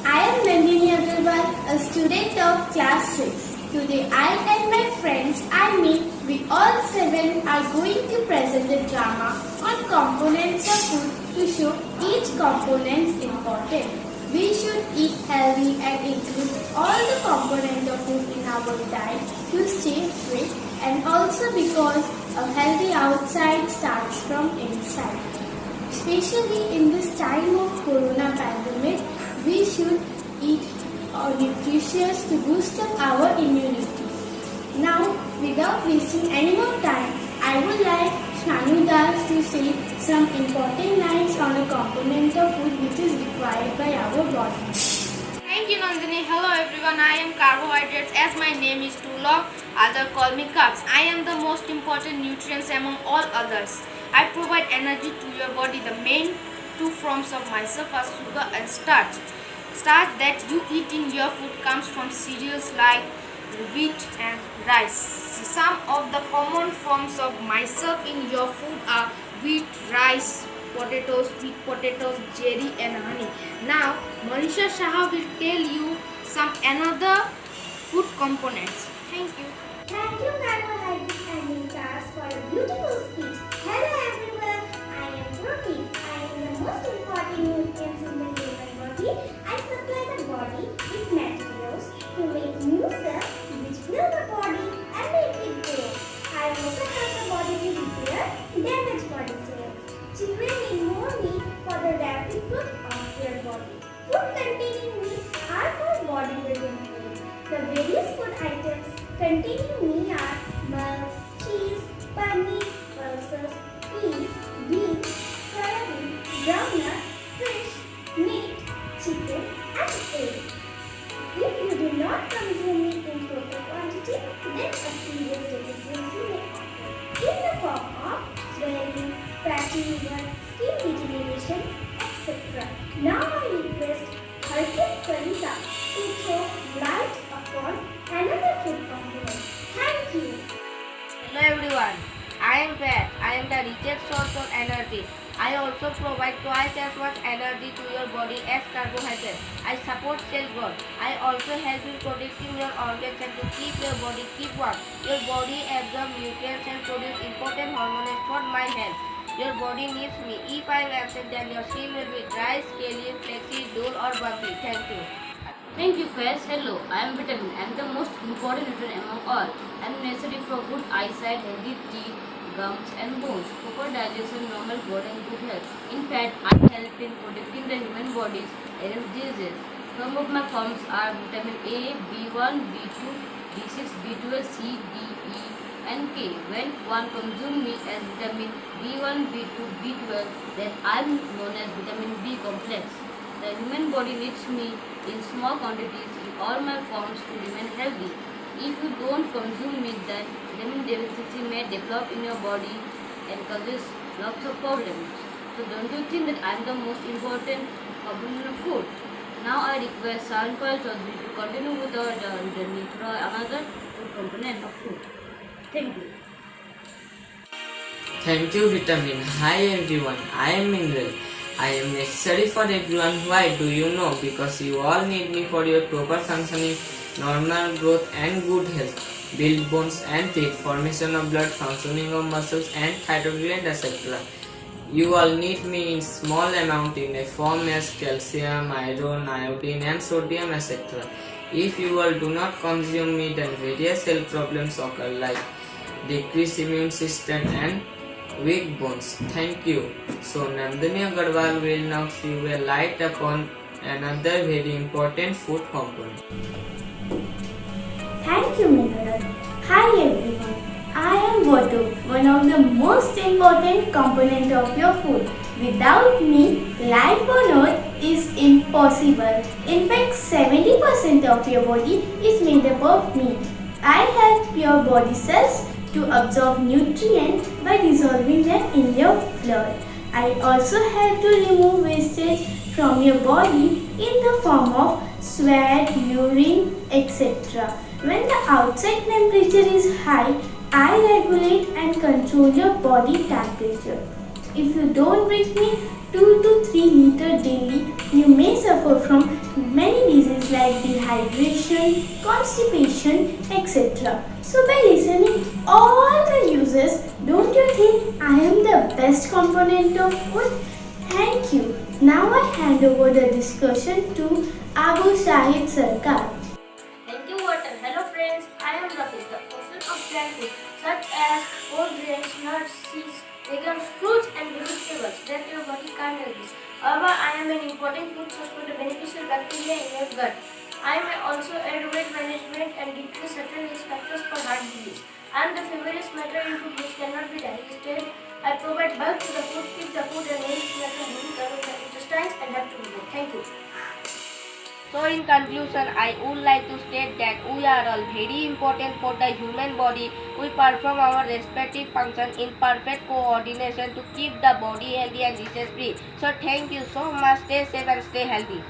I am Nandini Agarwal, a student of class 6. Today I and my friends, we all seven are going to present a drama on components of food to show each component's importance. We should eat healthy and include all the components of food in our diet to stay fit, and also because a healthy outside starts from inside. Especially in this time of corona pandemic, we should eat nutritious to boost up our immunity. Now, without wasting any more time, I would like Shanu Das to say some important lines on a component of food which is required by our body. Thank you, Nandini. Hello everyone, I am carbohydrates as my name is too long. Others call me carbs. I am the most important nutrients among all others. I provide energy to your body. The main two forms of myself are sugar and starch. Starch that you eat in your food comes from cereals like wheat and rice. Some of the common forms of myself in your food are wheat, rice, potatoes, sweet potatoes, jelly and honey. Now, Manisha Shah will tell you some another food components. Thank you. Thank you, carbohydrates and starch, for a beautiful speech. Hello everyone, I am protein. I am the most important nutrients in the human body. I supply the body with materials to make new cells which fill the body and make it grow. I also help the body to repair damaged body cells. Children need more meat for the rapid growth of their body. Food containing meat are called bodybuilding food. The various food items containing meat are milk, cheese, paneer, pulses, peas, beans, soybean, groundnut, fish, meat, chicken and egg. If you do not consume meat in proper quantity, then a serious deficiency may occur in the form of swelling, fatty liver, skin degeneration, etc. Now I request Harpreet Kalita to throw light upon another food component. Thank you. Hello everyone, I am fat. I am the richest source of energy. I also provide twice as much energy to your body as carbohydrates. I support cell growth. I also help in protecting your organs and to keep your body keep warm. Your body absorbs nutrients and produce important hormones for my health. Your body needs me. If I am absent, then your skin will be dry, scaly, flaky, dull or bumpy. Thank you. Thank you, Faiz. Hello, I am vitamin. I am the most important nutrient among all. I am necessary for good eyesight, healthy teeth, gums and bones, proper digestion, normal body and good health. In fact, I help in protecting the human bodies against diseases. Some of my forms are vitamin A, B1, B2, B6, B12, C, D, E and K. When one consumes me as vitamin B1, B2, B12, then I am known as vitamin B complex. The human body needs me in small quantities in all my forms to remain healthy. If you don't consume meat, then vitamin deficiency may develop in your body and causes lots of problems. So don't you think that I am the most important component of food? Now I request Saranpal Chaudhary to continue with our journey through another food component of food. Thank you. Thank you, Vitamin. Hi everyone, I am Mingal. I am necessary for everyone. Why do you know? Because you all need me for your proper functioning, normal growth and good health, build bones and teeth, formation of blood, functioning of muscles and thyroid gland, etc. You all need me in small amount in a form as calcium, iron, iodine and sodium, etc. If you all do not consume meat, then various health problems occur like decreased immune system and weak bones. Thank you. So Nandini Agarwal will now give a light upon another very important food component. Thank you, Minal. Hi everyone. I am water, one of the most important component of your food. Without me, life on earth is impossible. In fact, 70% of your body is made up of meat. I help your body cells to absorb nutrients by dissolving them in your blood. I also help to remove wastage from your body in the form of sweat, urine, etc. When the outside temperature is high, I regulate and control your body temperature. If you don't drink me 2 to 3 liters daily, you may suffer from many constipation, etc. So by listening all the uses, don't you think I am the best component of food? Thank you. Now I hand over the discussion to Abu Shahid Sarkar. Thank you, Water. Hello, friends. I am Rafi, the person of plant food, such as whole grains, nuts, seeds, legumes, fruits, and vegetables that your body can't digest. However, I am an important food source for the beneficial bacteria in your gut. I may also aid weight management and decrease certain risk factors for heart disease. I am the favorite matter in food which cannot be digested. I provide bulk to the food, keep the food and nourish matter moving around the intestines and have to be good. Thank you. So in conclusion, I would like to state that we are all very important for the human body. We perform our respective functions in perfect coordination to keep the body healthy and disease free. So thank you so much. Stay safe and stay healthy.